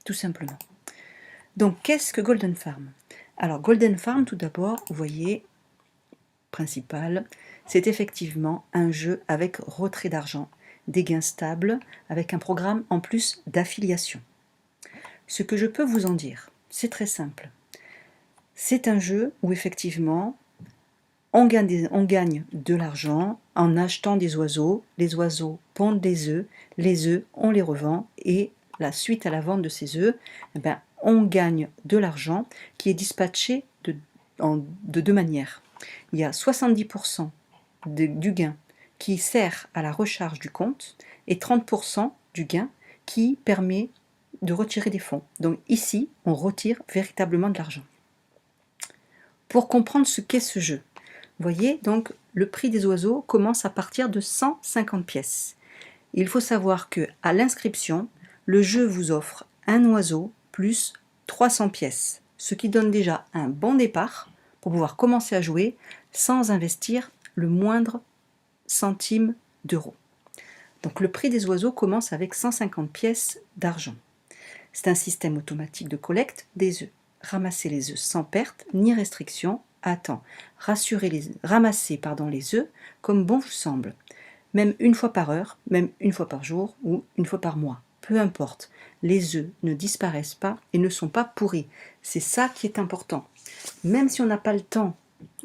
tout simplement. Donc, qu'est-ce que Golden Farm? Alors, Golden Farm, tout d'abord, vous voyez, principal, c'est effectivement un jeu avec retrait d'argent, des gains stables, avec un programme en plus d'affiliation. Ce que je peux vous en dire, c'est très simple. C'est un jeu où effectivement, on gagne de l'argent en achetant des oiseaux, les oiseaux pondent des œufs, les œufs, on les revend, et la suite à la vente de ces œufs, on gagne de l'argent qui est dispatché de deux manières. Il y a 70% du gain qui sert à la recharge du compte et 30% du gain qui permet de retirer des fonds. Donc ici, on retire véritablement de l'argent. Pour comprendre ce qu'est ce jeu, vous voyez, donc le prix des oiseaux commence à partir de 150 pièces. Il faut savoir que à l'inscription, le jeu vous offre un oiseau plus 300 pièces, ce qui donne déjà un bon départ pour pouvoir commencer à jouer sans investir le moindre centime d'euro. Donc le prix des oiseaux commence avec 150 pièces d'argent. C'est un système automatique de collecte des œufs. Ramasser les œufs sans perte ni restriction. Ramasser les œufs comme bon vous semble. Même une fois par heure, même une fois par jour ou une fois par mois. Peu importe, les œufs ne disparaissent pas et ne sont pas pourris. C'est ça qui est important. Même si on n'a pas le temps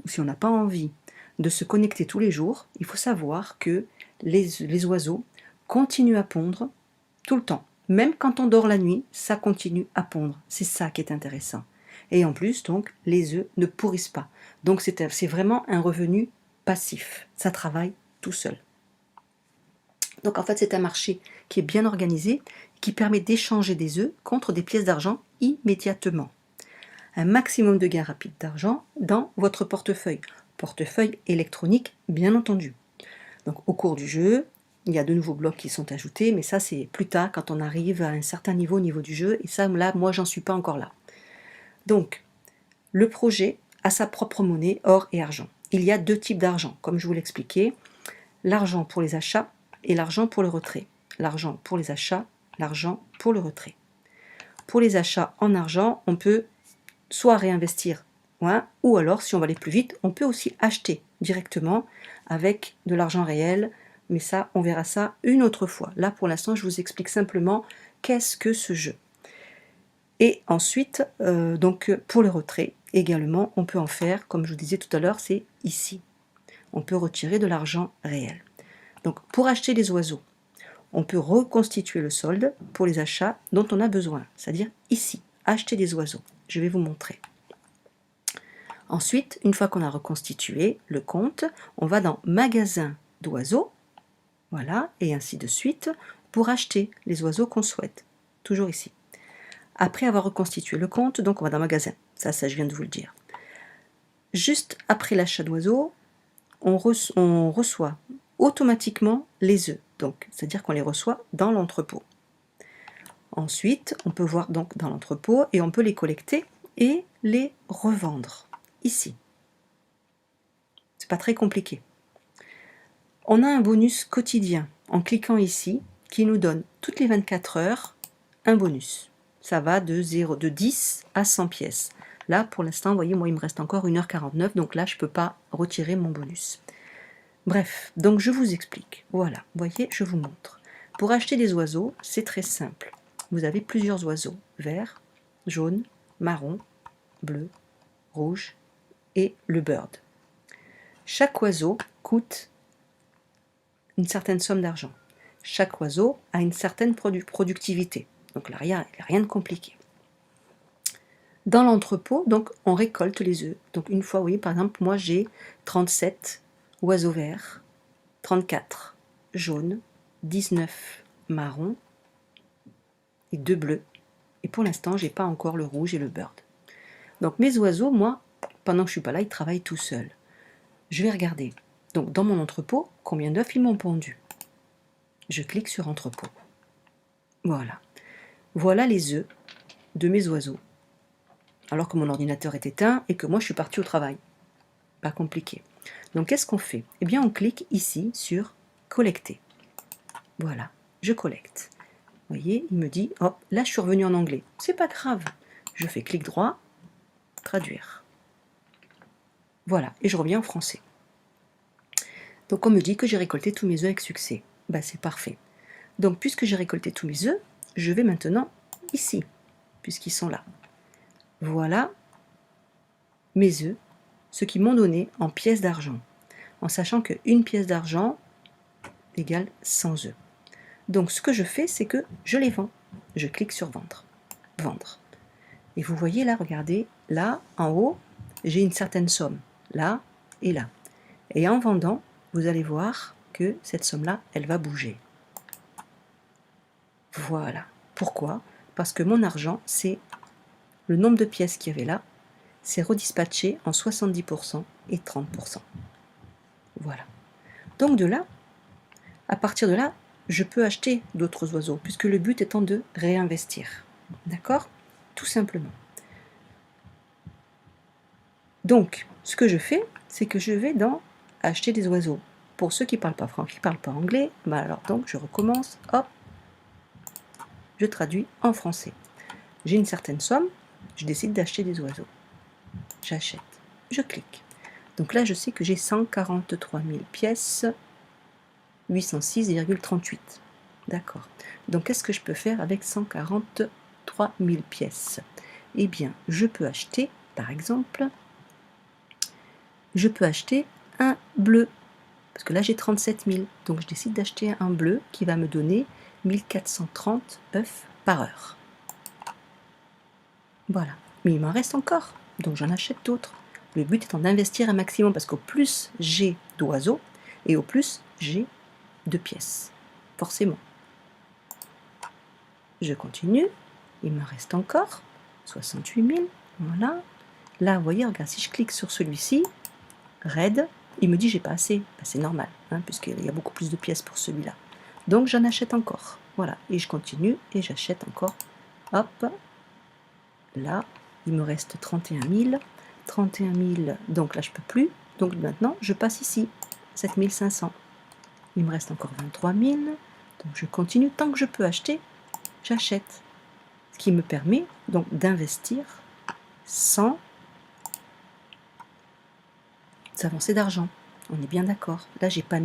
ou si on n'a pas envie de se connecter tous les jours, il faut savoir que les oiseaux continuent à pondre tout le temps. Même quand on dort la nuit, ça continue à pondre. C'est ça qui est intéressant. Et en plus, donc, les œufs ne pourrissent pas. Donc c'est vraiment un revenu passif. Ça travaille tout seul. Donc en fait, c'est un marché qui est bien organisé, qui permet d'échanger des œufs contre des pièces d'argent immédiatement. Un maximum de gains rapides d'argent dans votre portefeuille. Portefeuille électronique, bien entendu. Donc au cours du jeu, il y a de nouveaux blocs qui sont ajoutés, mais ça c'est plus tard quand on arrive à un certain niveau au niveau du jeu, et ça là, moi j'en suis pas encore là. Donc, le projet a sa propre monnaie, or et argent. Il y a deux types d'argent, comme je vous l'expliquais, l'argent pour les achats et l'argent pour le retrait. L'argent pour les achats, l'argent pour le retrait. Pour les achats en argent, on peut soit réinvestir, ou alors, si on va aller plus vite, on peut aussi acheter directement avec de l'argent réel, mais ça, on verra ça une autre fois. Là, pour l'instant, je vous explique simplement qu'est-ce que ce jeu. Et ensuite, donc pour le retrait, également, on peut en faire, comme je vous disais tout à l'heure, c'est ici. On peut retirer de l'argent réel. Donc, pour acheter des oiseaux, on peut reconstituer le solde pour les achats dont on a besoin, c'est-à-dire ici, acheter des oiseaux. Je vais vous montrer. Ensuite, une fois qu'on a reconstitué le compte, on va dans magasin d'oiseaux, voilà, et ainsi de suite, pour acheter les oiseaux qu'on souhaite. Toujours ici. Après avoir reconstitué le compte, donc on va dans magasin. Ça je viens de vous le dire. Juste après l'achat d'oiseaux, on reçoit automatiquement les œufs. Donc, c'est-à-dire qu'on les reçoit dans l'entrepôt. Ensuite, on peut voir donc dans l'entrepôt et on peut les collecter et les revendre ici. C'est pas très compliqué. On a un bonus quotidien en cliquant ici qui nous donne toutes les 24 heures un bonus. Ça va de 10 à 100 pièces. Là, pour l'instant, vous voyez, moi, il me reste encore 1h49, donc là, je ne peux pas retirer mon bonus. Bref, donc je vous explique. Voilà, vous voyez, je vous montre. Pour acheter des oiseaux, c'est très simple. Vous avez plusieurs oiseaux, vert, jaune, marron, bleu, rouge et le bird. Chaque oiseau coûte une certaine somme d'argent. Chaque oiseau a une certaine productivité. Donc là, il n'y a rien de compliqué. Dans l'entrepôt, donc, on récolte les œufs. Donc une fois, vous voyez, par exemple, moi j'ai 37 oiseaux verts, 34 jaunes, 19 marrons et 2 bleus. Et pour l'instant, j'ai pas encore le rouge et le bird. Donc mes oiseaux, moi, pendant que je suis pas là, ils travaillent tout seuls. Je vais regarder. Donc dans mon entrepôt, combien d'œufs ils m'ont pondu. Je clique sur entrepôt. Voilà. Voilà les œufs de mes oiseaux. Alors que mon ordinateur est éteint et que moi je suis partie au travail. Pas compliqué. Donc qu'est-ce qu'on fait? Eh bien on clique ici sur collecter. Voilà, je collecte. Vous voyez, il me dit, hop, là je suis revenu en anglais. C'est pas grave. Je fais clic droit, traduire. Voilà, et je reviens en français. Donc on me dit que j'ai récolté tous mes œufs avec succès. Bah, c'est parfait. Donc puisque j'ai récolté tous mes œufs, je vais maintenant ici, puisqu'ils sont là. Voilà mes œufs, ce qu'ils m'ont donné en pièces d'argent, en sachant qu'une pièce d'argent égale 100 œufs. Donc ce que je fais, c'est que je les vends. Je clique sur vendre. Vendre. Et vous voyez là, regardez, là, en haut, j'ai une certaine somme, là et là. Et en vendant, vous allez voir que cette somme-là, elle va bouger. Voilà. Pourquoi? Parce que mon argent, c'est le nombre de pièces qu'il y avait là, c'est redispatché en 70% et 30%. Voilà. Donc de là, à partir de là, je peux acheter d'autres oiseaux, puisque le but étant de réinvestir. D'accord? Tout simplement. Donc, ce que je fais, c'est que je vais dans acheter des oiseaux. Pour ceux qui ne parlent pas français, qui ne parlent pas anglais, bah alors donc je recommence, hop, je traduis en français. J'ai une certaine somme, je décide d'acheter des oiseaux. J'achète, je clique. Donc là, je sais que j'ai 143 000 pièces, 806,38. D'accord. Donc, qu'est-ce que je peux faire avec 143 000 pièces? Eh bien, je peux acheter, par exemple, je peux acheter un bleu. Parce que là, j'ai 37 000. Donc, je décide d'acheter un bleu qui va me donner 1430 œufs par heure. Voilà. Mais il m'en reste encore. Donc, j'en achète d'autres. Le but étant d'investir un maximum parce qu'au plus j'ai d'oiseaux et au plus j'ai de pièces. Forcément. Je continue. Il me reste encore 68 000. Voilà. Là, vous voyez, regarde, si je clique sur celui-ci, Red, il me dit j'ai pas assez. Ben, c'est normal, hein, puisqu'il y a beaucoup plus de pièces pour celui-là. Donc j'en achète encore. Voilà. Et je continue et j'achète encore. Hop. Là, il me reste 31 000. 31 000, donc là je peux plus. Donc maintenant, je passe ici. 7 500. Il me reste encore 23 000. Donc je continue. Tant que je peux acheter, j'achète. Ce qui me permet donc d'investir sans avancées d'argent. On est bien d'accord. Là, j'ai pas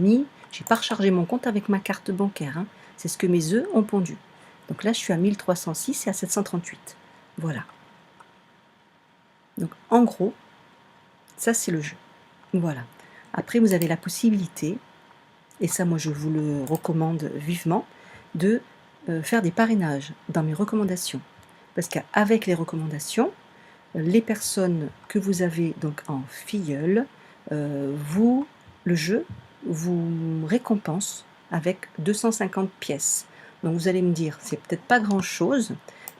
rechargé mon compte avec ma carte bancaire. Hein. C'est ce que mes œufs ont pondu. Donc là, je suis à 1306 et à 738. Voilà. Donc en gros, ça c'est le jeu. Voilà. Après, vous avez la possibilité, et ça moi je vous le recommande vivement, de faire des parrainages dans mes recommandations. Parce qu'avec les recommandations, les personnes que vous avez donc en filleul, le jeu vous récompense avec 250 pièces. Donc vous allez me dire, c'est peut-être pas grand-chose,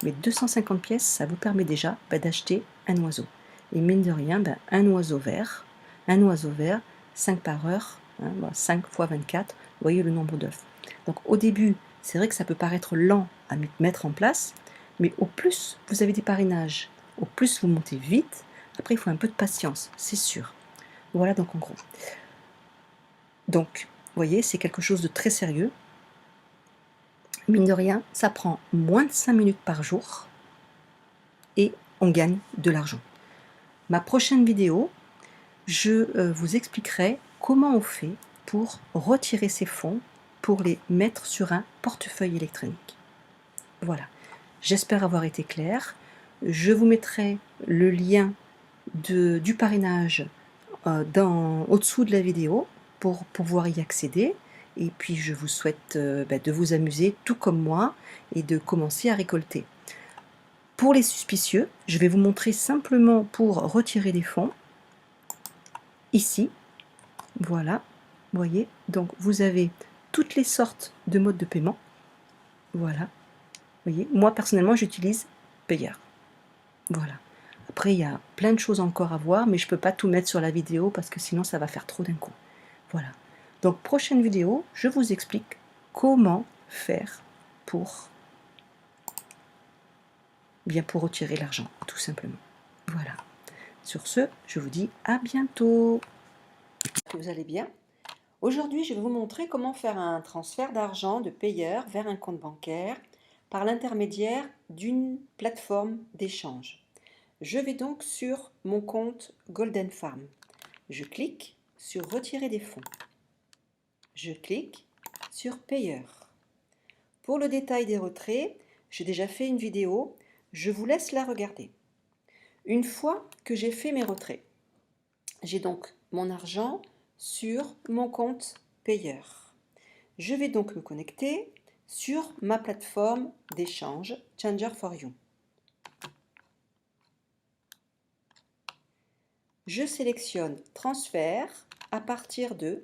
mais 250 pièces, ça vous permet déjà d'acheter un oiseau. Et mine de rien, un oiseau vert, 5 par heure, hein, 5 fois 24, vous voyez le nombre d'œufs. Donc au début, c'est vrai que ça peut paraître lent à mettre en place, mais au plus vous avez des parrainages, au plus vous montez vite. Après, il faut un peu de patience, c'est sûr. Voilà donc en gros. Donc, vous voyez, c'est quelque chose de très sérieux. Mine de rien, ça prend moins de 5 minutes par jour et on gagne de l'argent. Ma prochaine vidéo, je vous expliquerai comment on fait pour retirer ces fonds pour les mettre sur un portefeuille électronique. Voilà. J'espère avoir été claire. Je vous mettrai le lien du parrainage au-dessous de la vidéo pour pouvoir y accéder. Et puis je vous souhaite de vous amuser tout comme moi et de commencer à récolter. Pour les suspicieux, je vais vous montrer simplement pour retirer des fonds. Ici, voilà, vous voyez, donc vous avez toutes les sortes de modes de paiement. Voilà, vous voyez, moi personnellement j'utilise Payer. Voilà. Après, il y a plein de choses encore à voir, mais je ne peux pas tout mettre sur la vidéo parce que sinon ça va faire trop d'un coup. Voilà. Donc, prochaine vidéo, je vous explique comment faire pour retirer l'argent, tout simplement. Voilà. Sur ce, je vous dis à bientôt. Vous allez bien? Aujourd'hui, je vais vous montrer comment faire un transfert d'argent de payeur vers un compte bancaire par l'intermédiaire d'une plateforme d'échange. Je vais donc sur mon compte Golden Farm. Je clique sur Retirer des fonds. Je clique sur Payeur. Pour le détail des retraits, j'ai déjà fait une vidéo, je vous laisse la regarder. Une fois que j'ai fait mes retraits, j'ai donc mon argent sur mon compte Payeur. Je vais donc me connecter sur ma plateforme d'échange Changer4You. Je sélectionne transfert à partir de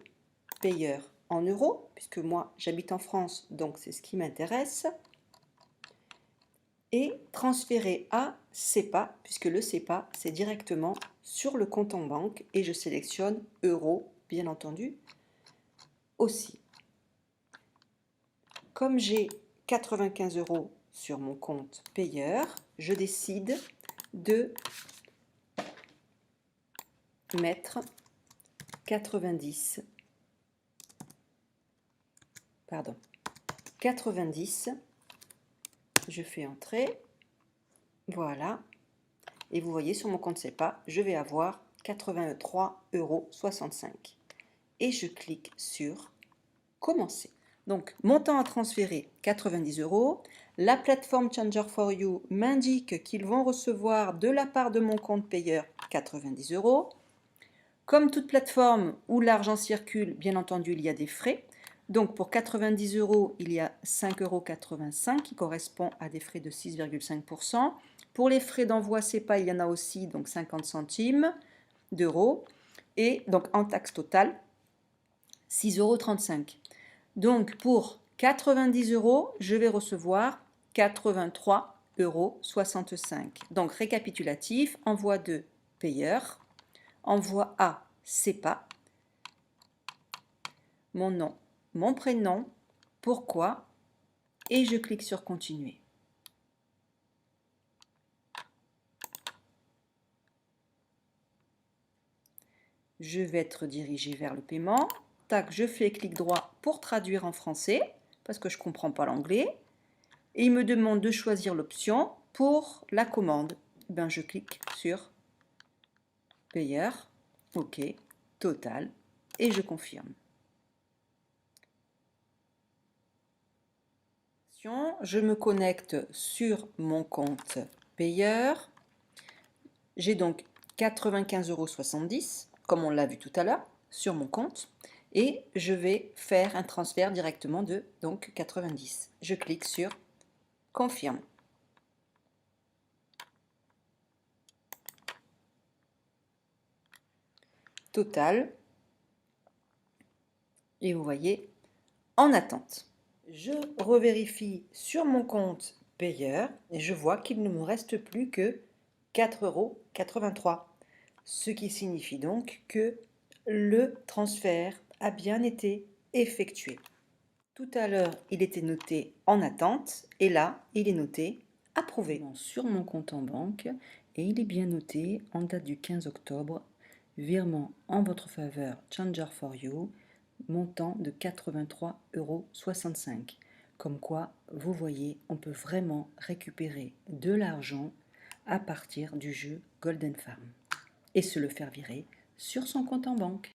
payeur en euros, puisque moi j'habite en France, donc c'est ce qui m'intéresse, et transférer à SEPA, puisque le SEPA c'est directement sur le compte en banque, et je sélectionne euros, bien entendu, aussi. Comme j'ai 95 € sur mon compte payeur, je décide de mettre 90, je fais entrer, voilà, et vous voyez sur mon compte SEPA, je vais avoir 83,65 € et je clique sur commencer. Donc, montant à transférer 90 €. La plateforme Changer4You m'indique qu'ils vont recevoir de la part de mon compte payeur 90 €. Comme toute plateforme où l'argent circule, bien entendu, il y a des frais. Donc, pour 90 €, il y a 5,85 € qui correspond à des frais de 6,5 %. Pour les frais d'envoi SEPA, il y en a aussi, donc 50 centimes d'euros. Et donc, en taxe totale, 6,35 €. Donc, pour 90 €, je vais recevoir 83,65 €. Donc, récapitulatif, envoi de payeur, envoi à SEPA, mon nom, mon prénom, pourquoi, et je clique sur continuer. Je vais être dirigé vers le paiement. Tac, je fais clic droit pour traduire en français, parce que je ne comprends pas l'anglais. Et il me demande de choisir l'option pour la commande. Ben, je clique sur payeur, OK, total, et je confirme. Je me connecte sur mon compte payeur. J'ai donc 95,70 €, comme on l'a vu tout à l'heure, sur mon compte. Et je vais faire un transfert directement de donc 90. Je clique sur confirme. Total. Et vous voyez, en attente. Je revérifie sur mon compte payeur et je vois qu'il ne me reste plus que 4,83 €. Ce qui signifie donc que le transfert a bien été effectué. Tout à l'heure, il était noté en attente et là, il est noté approuvé. Sur mon compte en banque et il est bien noté en date du 15 octobre, virement en votre faveur Changer4You, montant de 83,65 €. Comme quoi, vous voyez, on peut vraiment récupérer de l'argent à partir du jeu Golden Farm et se le faire virer sur son compte en banque.